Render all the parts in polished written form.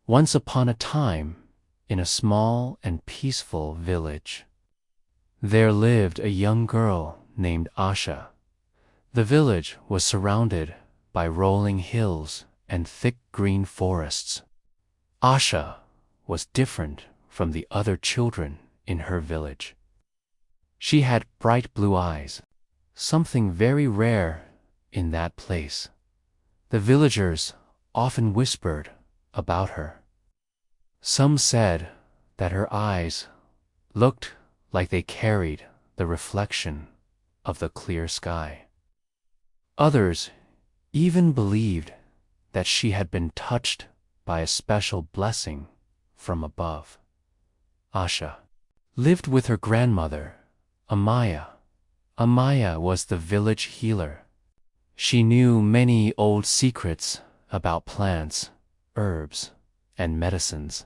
Once upon a time, in a small and peaceful village, there lived a young girl named Asha. The village was surrounded by rolling hills and thick green forests. Asha was different from the other children in her village. She had bright blue eyes, something very rare in that place. The villagers often whispered about her. Some said that her eyes looked like they carried the reflection of the clear sky. Others even believed that she had been touched by a special blessing from above. Asha lived with her grandmother, Amaya. Amaya was the village healer. She knew many old secrets about plants, herbs, and medicines.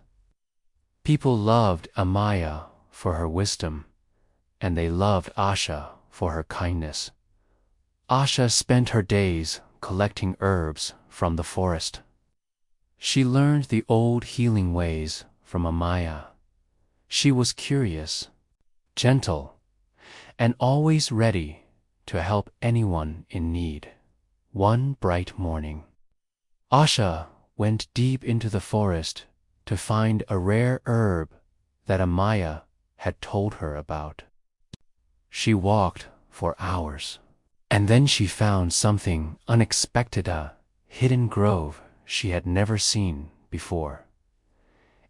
People loved Amaya for her wisdom, and they loved Asha for her kindness. Asha spent her days collecting herbs from the forest. She learned the old healing ways from Amaya. She was curious, gentle, and always ready to help anyone in need. One bright morning, Asha went deep into the forest to find a rare herb that Amaya had told her about. She walked for hours, and then she found something unexpected, a hidden grove she had never seen before.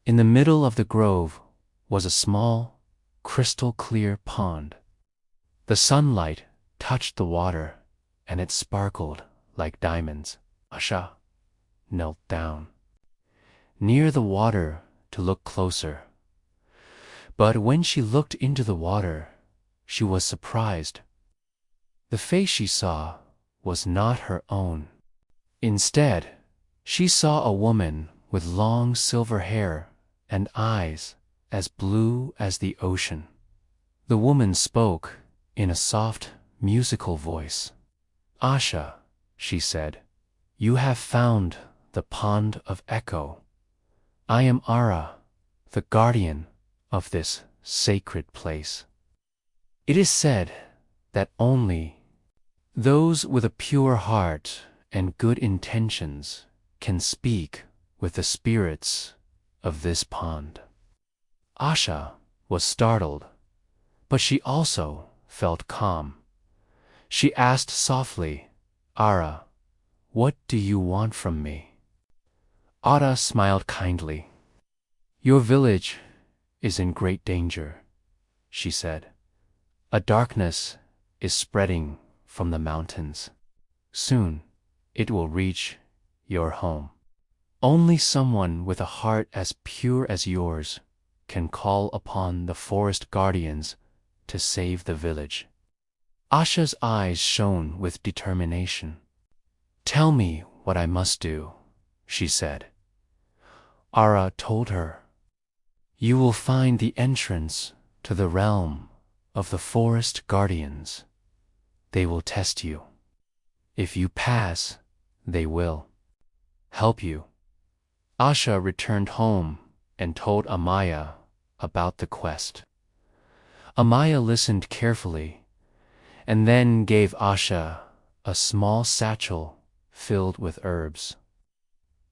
In the middle of the grove was a small, crystal-clear pond. The sunlight touched the water, and it sparkled like diamonds. Asha knelt down near the water to look closer. But when she looked into the water, she was surprised. The face she saw was not her own. Instead, she saw a woman with long silver hair and eyes as blue as the ocean. The woman spoke in a soft, musical voice. "Asha," she said, "you have found the pond of echo. I am Ara, the guardian of this sacred place. It is said that only those with a pure heart and good intentions can speak with the spirits of this pond." Asha was startled, but she also felt calm. She asked softly, "Ara, what do you want from me?" Ara smiled kindly. "Your village is in great danger," she said. "A darkness is spreading from the mountains. Soon it will reach your home. Only someone with a heart as pure as yours can call upon the forest guardians to save the village." Asha's eyes shone with determination. "Tell me what I must do," she said. Ara told her, "You will find the entrance to the realm of the forest guardians. They will test you. If you pass, they will help you." Asha returned home and told Amaya about the quest. Amaya listened carefully and then gave Asha a small satchel filled with herbs,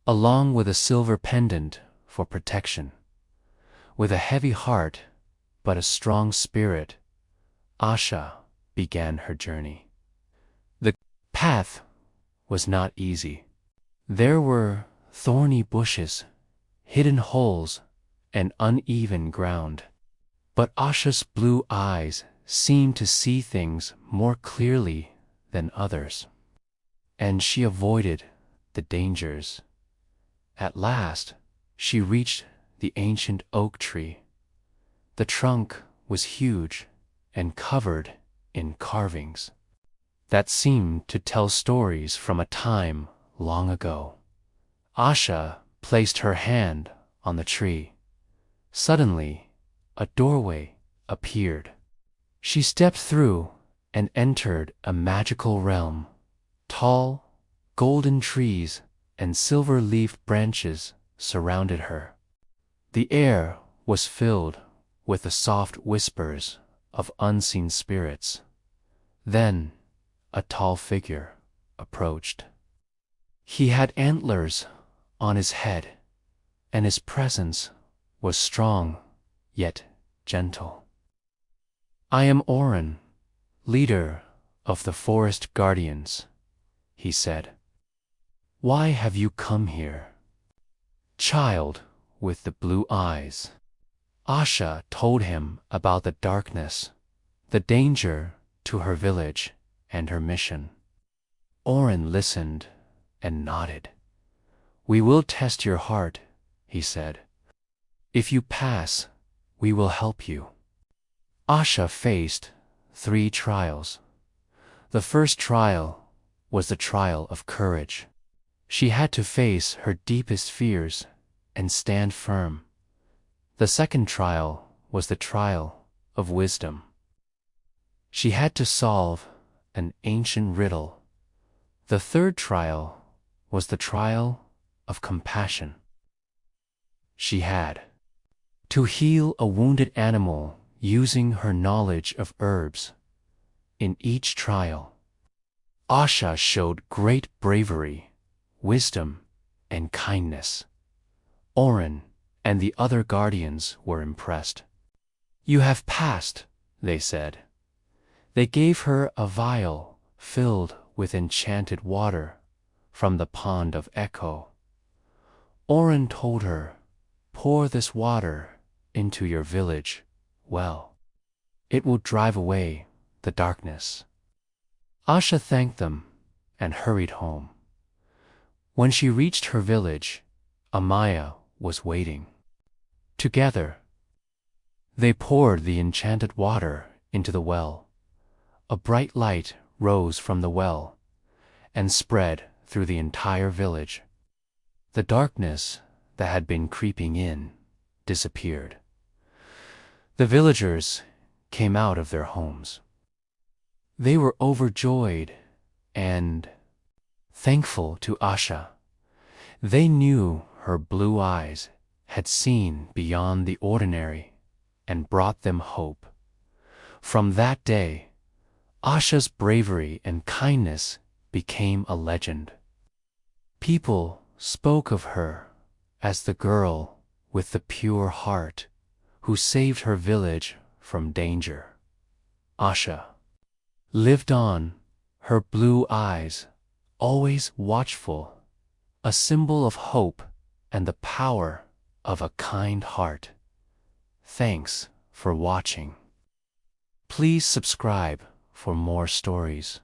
along with a silver pendant for protection. With a heavy heart but a strong spirit, Asha began her journey. The path was not easy. There were thorny bushes, hidden holes, and uneven ground. But Asha's blue eyes seemed to see things more clearly than others, and she avoided the dangers. At last, she reached the ancient oak tree. The trunk was huge and covered in carvings that seemed to tell stories from a time long ago. Asha placed her hand on the tree. Suddenly, a doorway appeared. She stepped through and entered a magical realm. Tall, golden trees and silver-leafed branches surrounded her. The air was filled with the soft whispers of unseen spirits. Then a tall figure approached. He had antlers on his head, and his presence was strong yet gentle. "I am Orin, leader of the forest guardians," he said. "Why have you come here?" "Child with the blue eyes." Asha told him about the darkness, the danger to her village, and her mission. Orin listened and nodded. "We will test your heart," he said. "If you pass, we will help you." Asha faced 3 trials. The first trial was the trial of courage. She had to face her deepest fears and stand firm. The second trial was the trial of wisdom. She had to solve an ancient riddle. The third trial was the trial of compassion. She had to heal a wounded animal using her knowledge of herbs. In each trial, Asha showed great bravery, wisdom, and kindness. Orin and the other guardians were impressed. "You have passed," they said. They gave her a vial filled with enchanted water from the pond of Echo. Orin told her, "Pour this water into your village well. It will drive away the darkness." Asha thanked them and hurried home. When she reached her village, Amaya was waiting. Together, they poured the enchanted water into the well. A bright light rose from the well and spread through the entire village. The darkness that had been creeping in disappeared. The villagers came out of their homes. They were overjoyed and thankful to Asha. They knew her blue eyes had seen beyond the ordinary and brought them hope. From that day, Asha's bravery and kindness became a legend. People spoke of her as the girl with the pure heart who saved her village from danger. Asha lived on, her blue eyes always watchful, a symbol of hope and the power of a kind heart. Thanks for watching. Please subscribe for more stories.